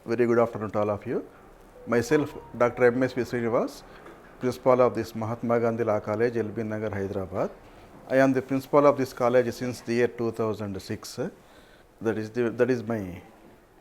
Very good afternoon to all of you. Myself, Dr. M.S.V. Srinivas, Principal of this Mahatma Gandhi Law College, LB Nagar, Hyderabad. I am the Principal of this college since the year 2006. That is my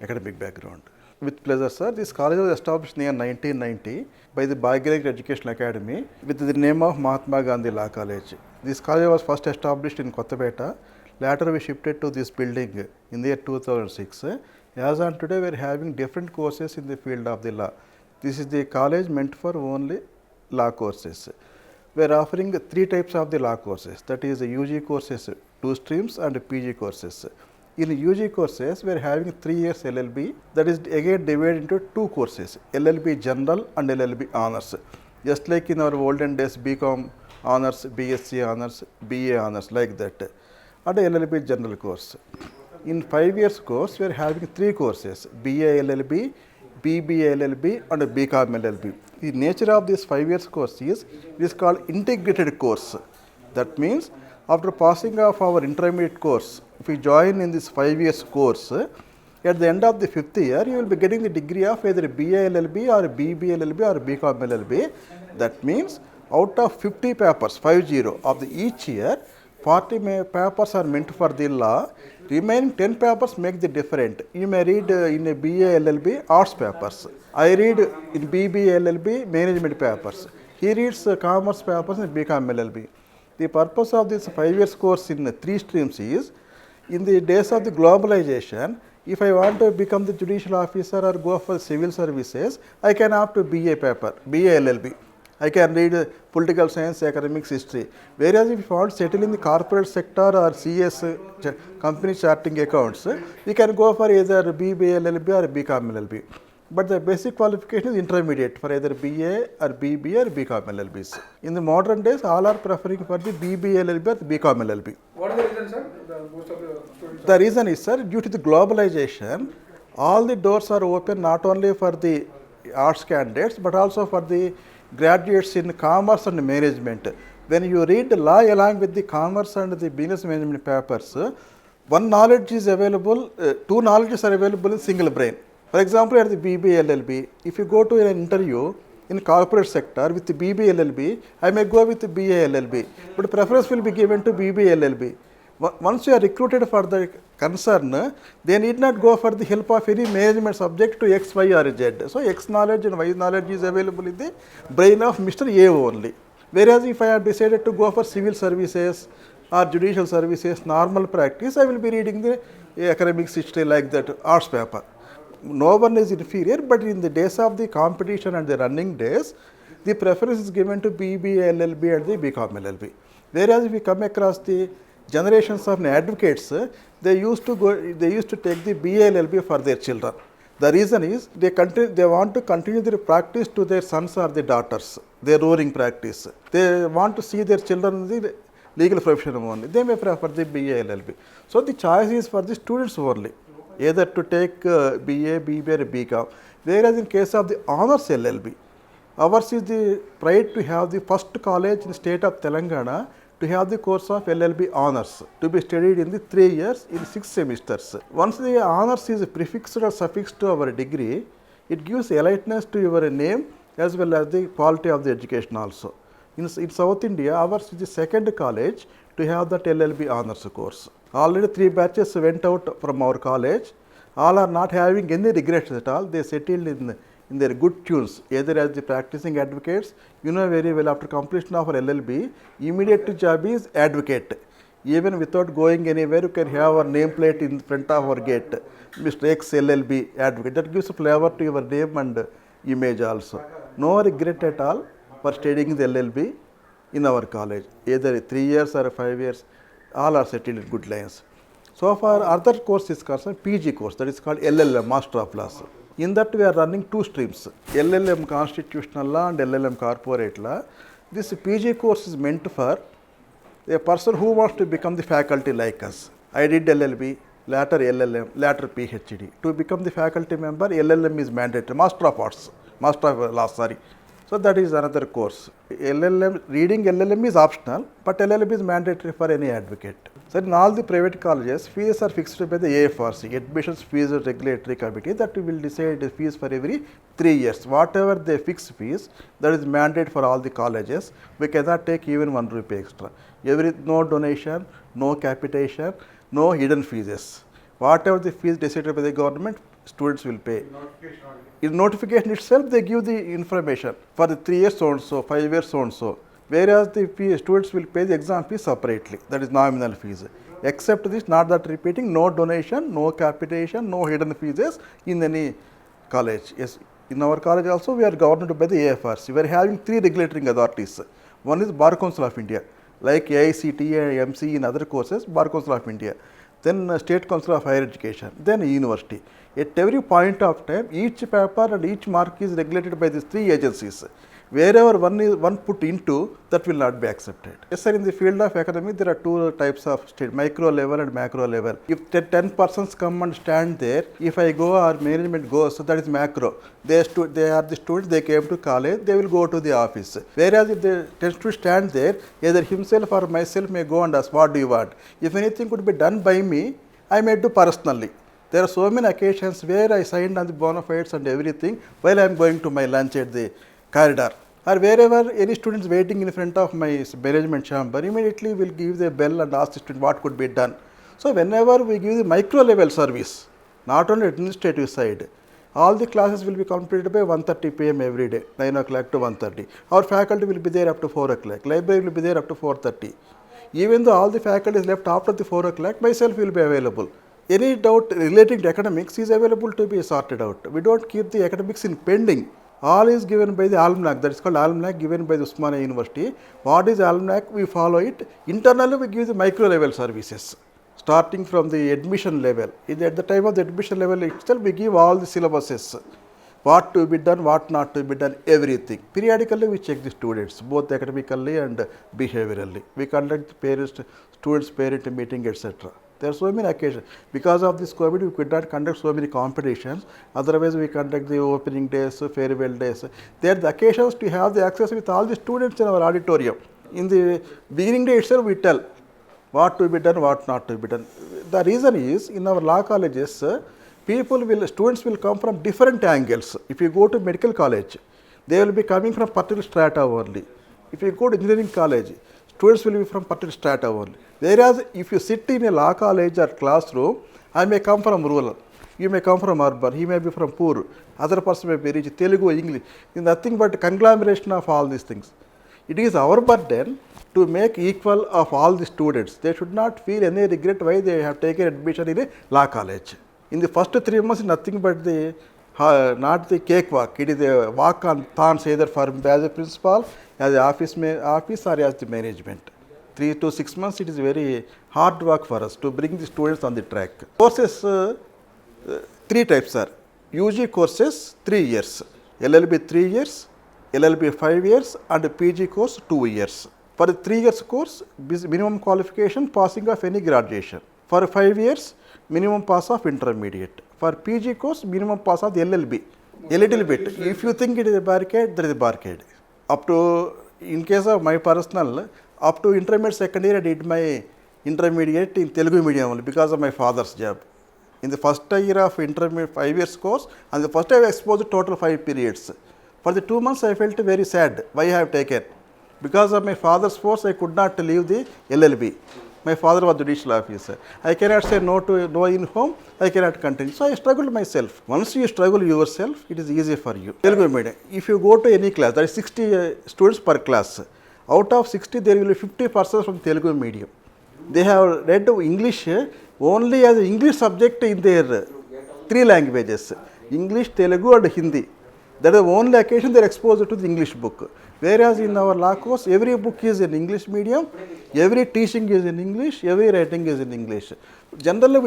academic background. With pleasure, sir. This college was established in the year 1990 by the Bhagirath Educational Academy with the name of Mahatma Gandhi Law College. This college was first established in Kottapeta. Later we shifted to this building in the year 2006. As on today, we are having different courses in the field of the law. This is the college meant for only law courses. We are offering three types of the law courses, that is UG courses, 2 streams, and PG courses. In UG courses, we are having 3 years LLB, that is again divided into 2 courses, LLB General and LLB Honors. Just like in our olden days, BCom Honors, BSc Honors, BA Honors, like that, and LLB General course. In 5 years course, we are having 3 courses, BA LLB, BBA LLB, and BCom LLB. The nature of this 5 years course is, it is called integrated course. That means, after passing of our intermediate course, if you join in this 5 years course, at the end of the 5th year, you will be getting the degree of either BA LLB or BBA LLB or BCom LLB. That means, out of 50 papers, 50 of the each year, 40 papers are meant for the law, remaining 10 papers make the different. You may read in a BA LLB arts papers. I read in BBA LLB management papers. He reads commerce papers in BCom LLB. The purpose of this 5 years course in 3 streams is, in the days of the globalization, if I want to become the judicial officer or go for civil services, I can opt to BA paper, BA LLB. I can read political science, economics, history. Whereas if you want to settle in the corporate sector or CS, company charting accounts, you can go for either BBA LLB or BCom LLB. But the basic qualification is intermediate for either BA or BBA or BCom LLBs. In the modern days, all are preferring for the BBA LLB or the BCom LLB. What is the reason, sir? Most of the students. The reason is, sir, due to the globalization, all the doors are open not only for the arts candidates but also for the graduates in commerce and management. When you read law along with the commerce and the business management papers, one knowledge is available, 2 knowledges are available in single brain. For example, at the BBA LLB, if you go to an interview in corporate sector with the BBA LLB, I may go with the BA LLB, but preference will be given to BBA LLB. Once you are recruited for the concern, they need not go for the help of any management subject to X, Y or Z. So, X knowledge and Y knowledge is available in the brain of Mr. A only. Whereas, if I have decided to go for civil services or judicial services, normal practice, I will be reading the academic history like that, arts paper. No one is inferior, but in the days of the competition and the running days, the preference is given to BBA LLB and the BCom LLB. Whereas, if we come across the generations of advocates, they used to take the BA LLB for their children. The reason is they want to continue their practice to their sons or their daughters, their roaring practice. They want to see their children in the legal profession only. They may prefer the BA LLB. So, the choice is for the students only, either to take BA, BBA or BCom. Whereas, in case of the honors LLB, ours is the pride to have the first college in the state of Telangana to have the course of LLB honors to be studied in the 3 years in 6 semesters. Once the honors is prefixed or suffixed to our degree, it gives eliteness to your name as well as the quality of the education also. In South India, ours is the second college to have that LLB honors course. Already 3 batches went out from our college. All are not having any regrets at all. They settled in their good tunes, either as the practicing advocates. You know very well, after completion of our LLB, immediate job is advocate. Even without going anywhere, you can have our nameplate in front of our gate, Mr. X LLB advocate. That gives a flavor to your name and image also. No regret at all for studying the LLB in our college, either 3 years or 5 years, all are settled in good lines. So far, other course is concerned, PG course, that is called LLM, Master of Laws. In that we are running 2 streams, LLM Constitutional Law and LLM Corporate Law. This PG course is meant for a person who wants to become the faculty like us. I did LLB, later LLM, later PhD. To become the faculty member, LLM is mandatory, Master of Arts, Master of Law, sorry. So, that is another course. Reading LLM is optional, but LLB is mandatory for any advocate. So in all the private colleges, fees are fixed by the AFRC, Admissions Fees Regulatory Committee, that will decide the fees for every 3 years. Whatever they fix fees, that is mandate for all the colleges. We cannot take even 1 rupee extra. No donation, no capitation, no hidden fees. Whatever the fees decided by the government, students will pay. In notification itself, they give the information for the 3 years so and so, 5 years so and so. Whereas the students will pay the exam fees separately, that is nominal fees. Except this, not that repeating, no donation, no capitation, no hidden fees in any college. Yes, in our college also we are governed by the AFRC. We are having 3 regulatory authorities. One is Bar Council of India, like AICT and MC in other courses, Bar Council of India. Then State Council of Higher Education, then university. At every point of time, each paper and each mark is regulated by these 3 agencies. Wherever one put into, that will not be accepted. Yes sir, in the field of academic, there are 2 types of state, micro level and macro level. If 10 persons come and stand there, if I go or management goes, so that is macro. They are the students, they came to college, they will go to the office. Whereas if they tend to stand there, either himself or myself may go and ask, what do you want? If anything could be done by me, I may do personally. There are so many occasions where I signed on the bona fides and everything while I am going to my lunch at the corridor, or wherever any students waiting in front of my management chamber, immediately will give the bell and ask the student what could be done. So whenever we give the micro level service, not only administrative side, all the classes will be completed by 1:30 p.m. every day, 9 o'clock to 1:30. Our faculty will be there up to 4 o'clock, library will be there up to 4:30. Even though all the faculty is left after the 4 o'clock, myself will be available. Any doubt relating to academics is available to be sorted out. We don't keep the academics in pending. All is given by the almanac, that is called almanac given by the Osmania University. What is almanac? We follow it. Internally we give the micro level services, starting from the admission level. At the time of the admission level itself, we give all the syllabuses, what to be done, what not to be done, everything. Periodically we check the students, both academically and behaviorally. We conduct students parent meeting, etc. There are so many occasions. Because of this COVID, we could not conduct so many competitions. Otherwise, we conduct the opening days, farewell days. They are the occasions to have the access with all the students in our auditorium. In the beginning day itself, we tell what to be done, what not to be done. The reason is, in our law colleges, students will come from different angles. If you go to medical college, they will be coming from particular strata only. If you go to engineering college, students will be from particular strata only. Whereas if you sit in a law college or classroom, I may come from rural, you may come from urban, he may be from poor, other person may be rich, Telugu, English. It is nothing but conglomeration of all these things. It is our burden to make equal of all the students. They should not feel any regret why they have taken admission in a law college. In the first 3 months, nothing but not the cakewalk. It is a walk on thorns, either for as a principal, as an office or as the management. 3 to 6 months, it is very hard work for us to bring the students on the track. Courses, 3 types are. UG courses, 3 years. LLB 3 years, LLB 5 years, and PG course 2 years. For the 3 years course, minimum qualification, passing of any graduation. For 5 years, minimum pass of intermediate. For PG course, minimum pass of the LLB. A little bit. If you think it is a barricade, there is a barricade. Up to, in case of my personal, up to intermediate second year, I did my intermediate in Telugu medium only because of my father's job. In the first year of intermediate 5 years course, and the first I was exposed to total 5 periods. For the 2 months, I felt very sad. Why I have taken? Because of my father's force, I could not leave the LLB. My father was judicial officer. I cannot say no in home. I cannot continue. So I struggled myself. Once you struggle yourself, it is easy for you. Telugu medium. If you go to any class, there is 60 students per class. Out of 60, there will be 50% from Telugu medium. They have read English only as an English subject in their 3 languages, English, Telugu and Hindi. That is the only occasion they are exposed to the English book. Whereas in our law course, every book is in English medium, every teaching is in English, every writing is in English. Generally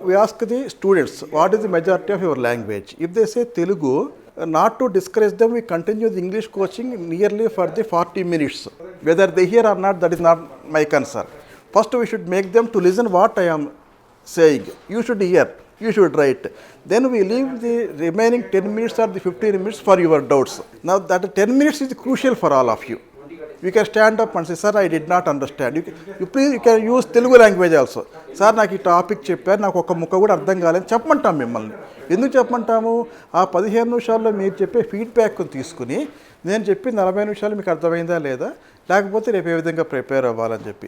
we ask the students, what is the majority of your language? If they say Telugu, not to discourage them, we continue the English coaching nearly for the 40 minutes. Whether they hear or not, that is not my concern. First, we should make them to listen what I am saying. You should hear, you should write. Then we leave the remaining 10 minutes or the 15 minutes for your doubts. Now that 10 minutes is crucial for all of you. You can stand up and say sir I did not understand. You can use Telugu language also. Sir నాకు ఈ topic చెప్పారు, నాకు ఒక ముక్క కూడా అర్థం కాలేదు చెప్పమంటాం మిమ్మల్ని. ఎందుకు చెప్పమంటాము? ఆ 15 నిమిషాల్లో మీరు చెప్పే ఫీడ్బ్యాక్ తీసుకుని నేను చెప్పి 40 నిమిషాలు మీకు అర్థమైందా లేదా, లేకపోతే రేపు ఏ విధంగా ప్రిపేర్ అవ్వాలని చెప్పి.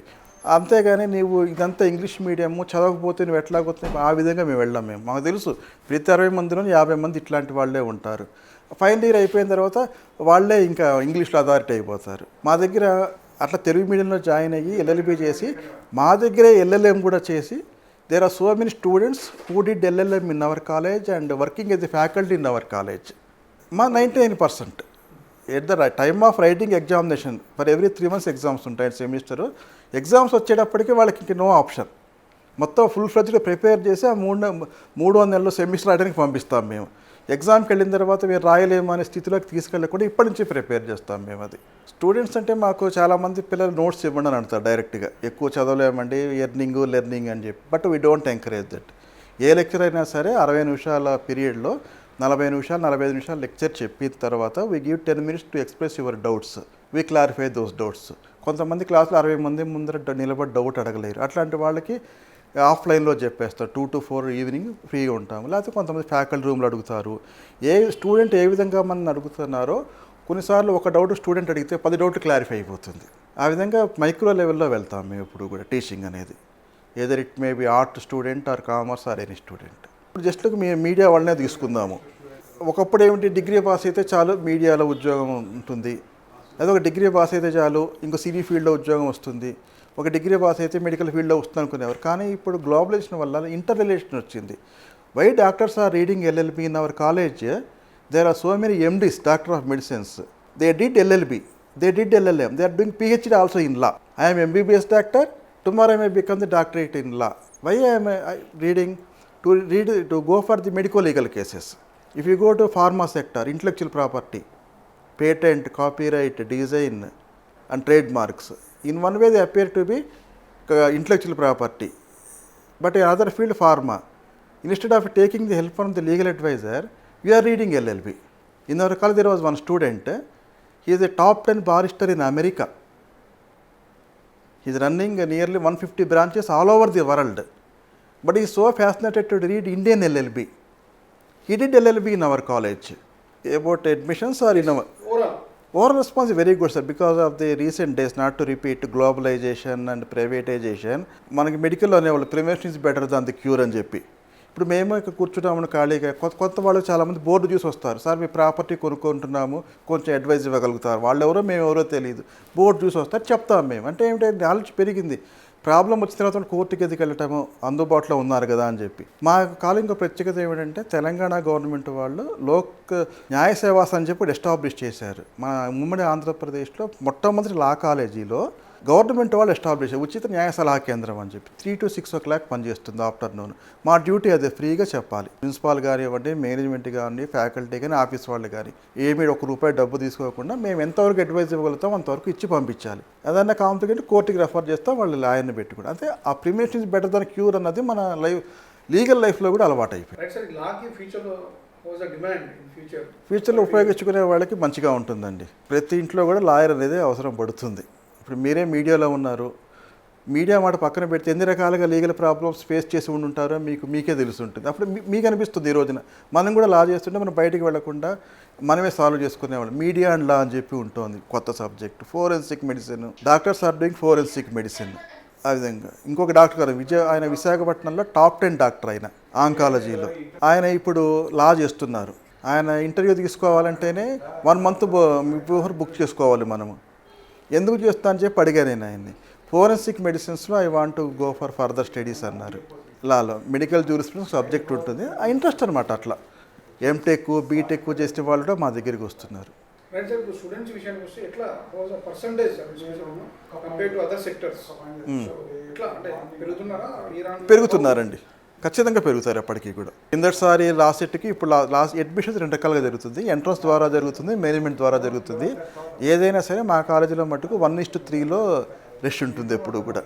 అంతేగాని నీవు ఇదంతా ఇంగ్లీష్ మీడియము చదవకపోతే నువ్వు ఎట్లాగొస్తున్నావు ఆ విధంగా మేము వెళ్ళాం. మాకు తెలుసు ప్రతి 60 మందిలో 50 మంది ఇట్లాంటి వాళ్ళే ఉంటారు. ఫైనల్ ఇయర్ అయిపోయిన తర్వాత వాళ్ళే ఇంకా ఇంగ్లీష్లో అథారిటీ అయిపోతారు. మా దగ్గర అట్లా తెలుగు మీడియంలో జాయిన్ అయ్యి LLB చేసి మా దగ్గరే LLM కూడా చేసి there are so many students who did LLM in our college and working as the faculty in our college. మా 99% at the time of writing examination for every 3 months exams ఉంటాయి సెమిస్టరు. Exams వచ్చేటప్పటికి వాళ్ళకి ఇంక no option, మొత్తం full ఫ్లెడ్జ్గా prepare చేసి ఆ 300 నెలలు సెమిస్టర్ రాయడానికి పంపిస్తాం మేము. ఎగ్జామ్కి వెళ్ళిన తర్వాత మీరు రాయలేము అనే స్థితిలోకి తీసుకెళ్ళకుండా ఇప్పటి నుంచి ప్రిపేర్ చేస్తాం మేము. అది స్టూడెంట్స్ అంటే మాకు చాలామంది పిల్లలు నోట్స్ ఇవ్వండి అని అంటారు డైరెక్ట్గా, ఎక్కువ చదవలేమండి లెర్నింగ్ అని చెప్పి. But we don't encourage that. A lecture అయినా సరే 60 నిమిషాల పీరియడ్లో 40 నిమిషాలు 45 నిమిషాలు లెక్చర్ చెప్పిన తర్వాత we give 10 minutes to express your doubts, we clarify those doubts. కొంతమంది క్లాసులో 60 మంది ముందర నిలబడి డౌట్ అడగలేరు, అట్లాంటి వాళ్ళకి ఆఫ్లైన్లో చెప్పేస్తారు. 2 to 4 ఈవినింగ్ ఫ్రీగా ఉంటాము. లేకపోతే కొంతమంది ఫ్యాకల్టీ రూమ్లో అడుగుతారు. ఏ స్టూడెంట్ ఏ విధంగా మనం అడుగుతున్నారో కొన్నిసార్లు ఒక డౌట్ స్టూడెంట్ అడిగితే 10 డౌట్లు క్లారిఫై అయిపోతుంది. ఆ విధంగా మైక్రో లెవెల్లో వెళ్తాం మేము ఇప్పుడు కూడా టీచింగ్ అనేది. Either it may be art student or commerce or any student. ఇప్పుడు జస్ట్ మీడియా వాళ్ళనే తీసుకుందాము. ఒకప్పుడు ఏమిటి, డిగ్రీ పాస్ అయితే చాలు మీడియాలో ఉద్యోగం ఉంటుంది, అదే ఒక డిగ్రీ పాస్ అయితే చాలు ఇంకో సినీ ఫీల్డ్లో ఉద్యోగం వస్తుంది, ఒక డిగ్రీ పాస్ అయితే మెడికల్ ఫీల్డ్లో వస్తుంది అనుకునేవారు. కానీ ఇప్పుడు గ్లోబలైజేషన్ వల్ల ఇంటర్ రిలేషన్ వచ్చింది. Why doctors are reading LLB in our college? There are so many MDs, doctor of medicines, they did LLB, they did LLM, they are doing PhD also in law. I am MBBS doctor, tomorrow I may become the doctorate in law. Why I am reading to go for the medical legal cases? If you go to pharma sector, intellectual property, patent, copyright, design and trademarks, in one way they appear to be intellectual property, but in other field pharma, instead of taking the help from the legal advisor, we are reading LLB. In our college there was one student, he is a top 10 barrister in America. He is running nearly 150 branches all over the world, but he is so fascinated to read Indian LLB. He did LLB in our college. About admissions or in our overall response is very good, sir, because of the recent days, not to repeat, globalization and privatization. మనకి మెడికల్లో అనేవాళ్ళు prevention is better than the cure అని చెప్పి. ఇప్పుడు మేము ఇక్కడ కూర్చున్నాము ఖాళీగా, కొత్త వాళ్ళు చాలామంది బోర్డు చూసి వస్తారు. సార్ మీ ప్రాపర్టీ కొనుక్కుంటున్నాము, కొంచెం అడ్వైజ్ ఇవ్వగలుగుతారు. వాళ్ళు ఎవరో మేము ఎవరో తెలియదు, బోర్డు చూసి వస్తారు, చెప్తాం మేము. అంటే ఏమిటంటే నాలెడ్జ్ పెరిగింది. ప్రాబ్లం వచ్చిన తర్వాత కోర్టుకి ఎదుగు వెళ్ళటము, అందుబాటులో ఉన్నారు కదా అని చెప్పి. మా కాలం ఇంకో ప్రత్యేకత ఏమిటంటే తెలంగాణ గవర్నమెంట్ వాళ్ళు లోక్ న్యాయ సేవాస్ అని చెప్పి ఎస్టాబ్లిష్ చేశారు. మా ఉమ్మడి ఆంధ్రప్రదేశ్లో మొట్టమొదటి లా కాలేజీలో గవర్నమెంట్ వాళ్ళు ఎస్టాబ్లిష్ ఉచిత న్యాయ సలహా కేంద్రం అని చెప్పి 3 to 6 o'clock పనిచేస్తుంది ఆఫ్టర్నూన్. మా డ్యూటీ అదే, ఫ్రీగా చెప్పాలి. ప్రిన్సిపాల్ కానివ్వండి, మేనేజ్మెంట్ కానీ, ఫ్యాకల్టీ కానీ, ఆఫీస్ వాళ్ళు కానీ ఏమీ ₹1 డబ్బు తీసుకోకుండా మేము ఎంతవరకు అడ్వైజ్ ఇవ్వగలుగుతాం అంతవరకు ఇచ్చి పంపించాలి. ఏదన్నా కాంప్లికేట్ కోర్టుకి రెఫర్ చేస్తాం, వాళ్ళు లాయర్ని పెట్టుకుంటాం. అంటే ఆ prevention is better than cure అన్నది మన లీగల్ లైఫ్లో కూడా అలవాటు అయిపోయింది. ఫ్యూచర్లో ఉపయోగించుకునే వాళ్ళకి మంచిగా ఉంటుందండి. ప్రతి ఇంట్లో కూడా లాయర్ అనేది అవసరం పడుతుంది. ఇప్పుడు మీరే మీడియాలో ఉన్నారు, మీడియా మాట పక్కన పెడితే ఎన్ని రకాలుగా లీగల్ ప్రాబ్లమ్స్ ఫేస్ చేసి ఉండుంటారో మీకే తెలుసుంటుంది. అప్పుడు మీకు అనిపిస్తుంది ఈ రోజున మనం కూడా లా చేస్తుంటే మనం బయటికి వెళ్లకుండా మనమే సాల్వ్ చేసుకునేవాళ్ళం. మీడియా అండ్ లా అని చెప్పి ఉంటుంది కొత్త subject. Forensic medicine, doctors are doing forensic medicine. ఆ విధంగా ఇంకొక డాక్టర్ గారు ఆయన విశాఖపట్నంలో టాప్ 10 డాక్టర్, ఆయన ఆంకాలజీలో. ఆయన ఇప్పుడు లా చేస్తున్నారు. ఆయన ఇంటర్వ్యూ తీసుకోవాలంటేనే 1 month బిఫోర్ బుక్ చేసుకోవాలి మనము. ఎందుకు చేస్తా అని చెప్పి అడిగాను నేను ఆయన్ని. ఫోరెన్సిక్ మెడిసిన్స్లో I want to go for further studies అన్నారు. లాలో మెడికల్ జ్యూరిస్ప్రుడెన్స్ సబ్జెక్ట్ ఉంటుంది, ఆ ఇంట్రెస్ట్ అనమాట. అట్లా ఎంటెక్, బీటెక్ చేసిన వాళ్ళు కూడా మా దగ్గరికి వస్తున్నారు. పెరుగుతున్నారండి, ఖచ్చితంగా పెరుగుతారు ఎప్పటికీ కూడా. కిందటిసారి లాస్ట్ సెట్కి ఇప్పుడు లాస్ట్ అడ్మిషన్స్ 2 రకాలుగా జరుగుతుంది. ఎంట్రన్స్ ద్వారా జరుగుతుంది, మేనేజ్మెంట్ ద్వారా జరుగుతుంది. ఏదైనా సరే మా కాలేజీలో మటుకు 1:3లో రష్ ఉంటుంది ఎప్పుడు కూడా.